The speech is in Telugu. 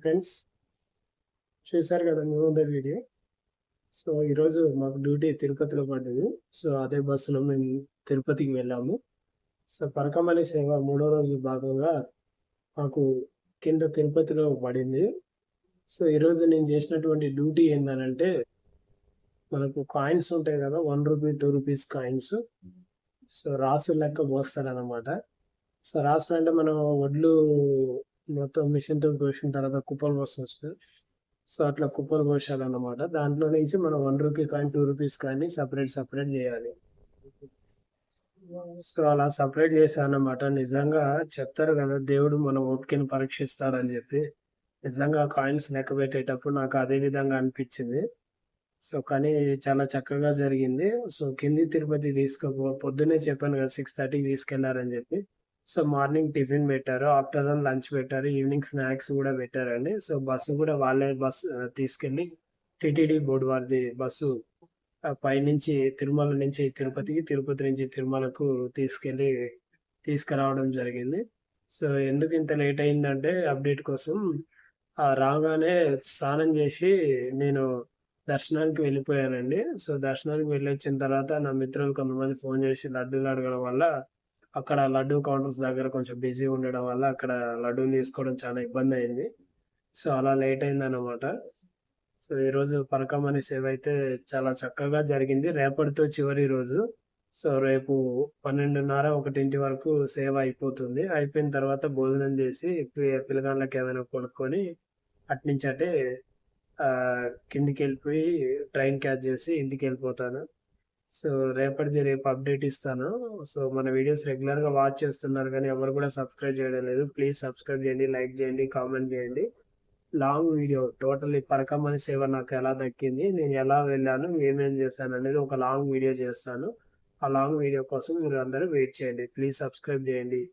ఫ్రెండ్స్, చూసారు కదా మీరు వీడియో. సో ఈరోజు మాకు డ్యూటీ తిరుపతిలో పడ్డది. సో అదే బస్సులో మేము తిరుపతికి వెళ్ళాము. సో పరకమణి సేవ 3వ రోజు భాగంగా మాకు కింద తిరుపతిలో పడింది. సో ఈరోజు నేను చేసినటువంటి డ్యూటీ ఏంటంటే, మనకు కాయిన్స్ ఉంటాయి కదా, 1 రూపీ 2 రూపీస్ కాయిన్స్. సో రాసు లెక్క పోస్తారనమాట. సో రాసు అంటే మనం వడ్లు మొత్తం మిషన్తో పోసిన తర్వాత కుప్పలు పోస్తుంది. సో అట్లా కుప్పలు పోసాలన్నమాట. దాంట్లో నుంచి మనం 1 rupee coin 2 rupees coin separate చేయాలి. సో అలా సపరేట్ చేశానమాట. నిజంగా చెప్తారు కదా, దేవుడు మన ఓపికని పరీక్షిస్తాడని చెప్పి. నిజంగా కాయిన్స్ లెక్క పెట్టేటప్పుడు నాకు అదే విధంగా అనిపించింది. సో కానీ చాలా చక్కగా జరిగింది. సో కింది తిరుపతి పొద్దున్నే చెప్పాను కదా 6:30కి తీసుకెళ్లారని చెప్పి. సో మార్నింగ్ టిఫిన్ పెట్టారు, ఆఫ్టర్నూన్ లంచ్ పెట్టారు, ఈవినింగ్ స్నాక్స్ కూడా పెట్టారండి. సో బస్సు కూడా వాళ్ళే తీసుకెళ్లి టిటిడి బోర్డు వారిది బస్సు పైనుంచి తిరుమల నుంచి తిరుపతికి, తిరుపతి నుంచి తిరుమలకు తీసుకురావడం జరిగింది. సో ఎందుకు ఇంత లేట్ అయిందంటే, అప్డేట్ కోసం రాగానే స్నానం చేసి నేను దర్శనానికి వెళ్ళిపోయానండి. సో దర్శనానికి వెళ్ళొచ్చిన తర్వాత నా మిత్రులు కొంతమంది ఫోన్ చేసి లడ్డూలు అడగడం వల్ల, అక్కడ లడ్డూ కౌంటర్స్ దగ్గర కొంచెం బిజీ ఉండడం వల్ల అక్కడ లడ్డూలు తీసుకోవడం చాలా ఇబ్బంది అయింది. సో అలా లేట్ అయిందన్నమాట. సో ఈరోజు పరకమణి సేవ అయితే చాలా చక్కగా జరిగింది. రేపటితో చివరి రోజు. సో రేపు 12:30, 1 వరకు సేవ అయిపోతుంది. అయిపోయిన తర్వాత భోజనం చేసి పిల్లగాళ్ళకి ఏమైనా కొనుక్కొని అట్నుంచి అంటే కిందికి వెళ్ళిపోయి ట్రైన్ క్యాచ్ చేసి ఇంటికి వెళ్ళిపోతాను. సో రేపు అప్డేట్ ఇస్తాను. సో మన వీడియోస్ రెగ్యులర్గా వాచ్ చేస్తున్నారు కానీ ఎవరు కూడా సబ్స్క్రైబ్ చేయడం లేదు. ప్లీజ్ సబ్స్క్రైబ్ చేయండి, లైక్ చేయండి, కామెంట్ చేయండి. లాంగ్ వీడియో టోటల్లీ పరకమణి సేవ నాకు ఎలా దక్కింది, నేను ఎలా వెళ్ళాను, ఏమేం చేశాను అనేది ఒక లాంగ్ వీడియో చేస్తాను. ఆ లాంగ్ వీడియో కోసం మీరు అందరూ వెయిట్ చేయండి. ప్లీజ్ సబ్స్క్రైబ్ చేయండి.